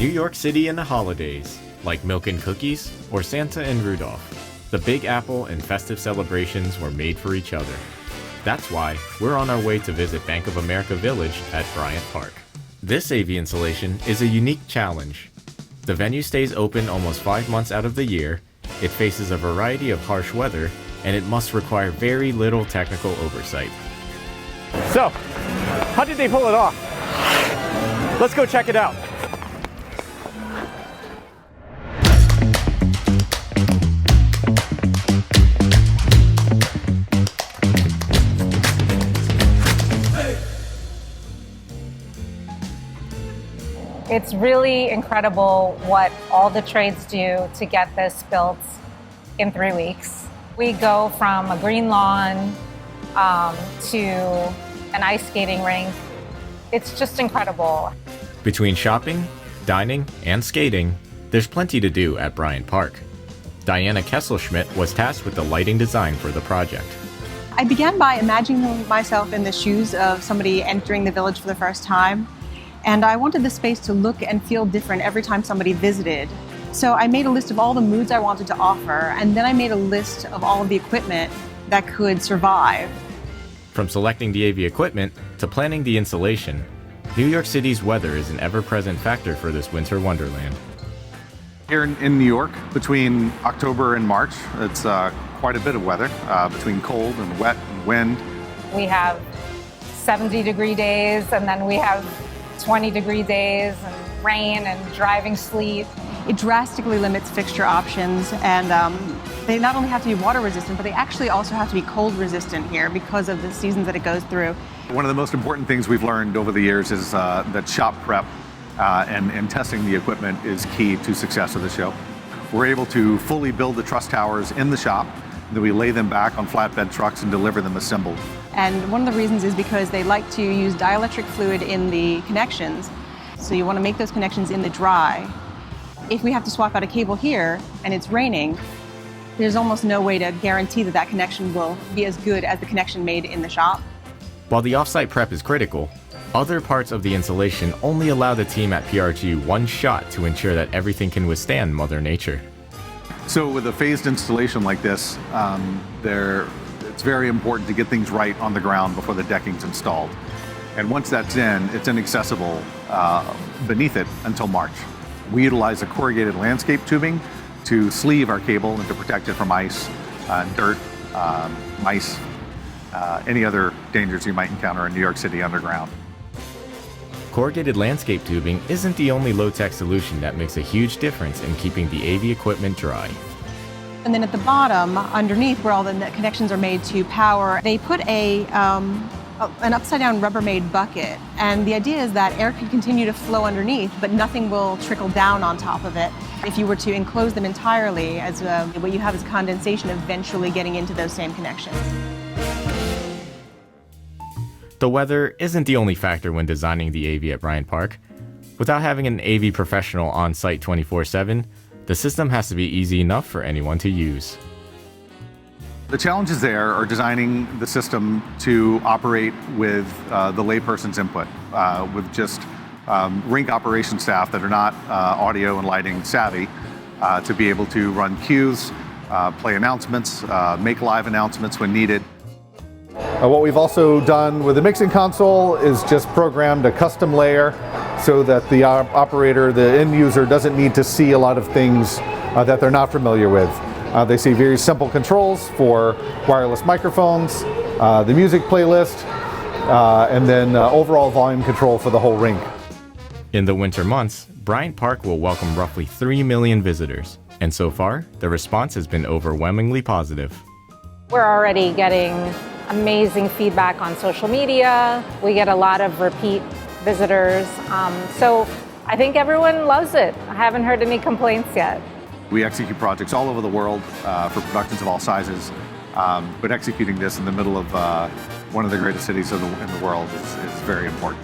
New York City in the holidays, like milk and cookies or Santa and Rudolph. The Big Apple and festive celebrations were made for each other. That's why we're on our way to visit Bank of America Village at Bryant Park. This AV installation is a unique challenge. The venue stays open almost 5 months out of the year, it faces a variety of harsh weather, and it must require very little technical oversight. So, how did they pull it off? Let's go check it out. It's really incredible what all the trades do to get this built in 3 weeks. We go from a green lawn to an ice skating rink. It's just incredible. Between shopping, dining, and skating, there's plenty to do at Bryant Park. Diana Kesselschmidt was tasked with the lighting design for the project. I began by imagining myself in the shoes of somebody entering the village for the first time. And I wanted the space to look and feel different every time somebody visited. So I made a list of all the moods I wanted to offer, and then I made a list of all of the equipment that could survive. From selecting the AV equipment to planning the installation, New York City's weather is an ever-present factor for this winter wonderland. Here in New York, between October and March, it's quite a bit of weather, between cold and wet and wind. We have 70-degree days, and then we have 20-degree days and rain and driving sleet. It drastically limits fixture options, and they not only have to be water resistant, but they actually also have to be cold resistant here because of the seasons that it goes through. One of the most important things we've learned over the years is that shop prep and testing the equipment is key to success of the show. We're able to fully build the truss towers in the shop, then we lay them back on flatbed trucks and deliver them assembled. And one of the reasons is because they like to use dielectric fluid in the connections. So you want to make those connections in the dry. If we have to swap out a cable here and it's raining, there's almost no way to guarantee that that connection will be as good as the connection made in the shop. While the offsite prep is critical, other parts of the installation only allow the team at PRG one shot to ensure that everything can withstand Mother Nature. So with a phased installation like this, it's very important to get things right on the ground before the decking's installed. And once that's in, it's inaccessible beneath it until March. We utilize a corrugated landscape tubing to sleeve our cable and to protect it from ice, dirt, mice, any other dangers you might encounter in New York City underground. Corrugated landscape tubing isn't the only low-tech solution that makes a huge difference in keeping the AV equipment dry. And then at the bottom, underneath where all the connections are made to power, they put an upside-down Rubbermaid bucket. And the idea is that air can continue to flow underneath, but nothing will trickle down on top of it. If you were to enclose them entirely, what you have is condensation eventually getting into those same connections. The weather isn't the only factor when designing the AV at Bryant Park. Without having an AV professional on site 24/7, the system has to be easy enough for anyone to use. The challenges there are designing the system to operate with the layperson's input, with just rink operation staff that are not audio and lighting savvy, to be able to run cues, play announcements, make live announcements when needed. What we've also done with the mixing console is just programmed a custom layer so that the operator, the end user, doesn't need to see a lot of things that they're not familiar with. They see very simple controls for wireless microphones, the music playlist, and then overall volume control for the whole rink. In the winter months, Bryant Park will welcome roughly 3 million visitors, and so far, the response has been overwhelmingly positive. We're already getting amazing feedback on social media. We get a lot of repeat visitors. So I think everyone loves it. I haven't heard any complaints yet. We execute projects all over the world for productions of all sizes, but executing this in the middle of one of the greatest cities in the world is very important.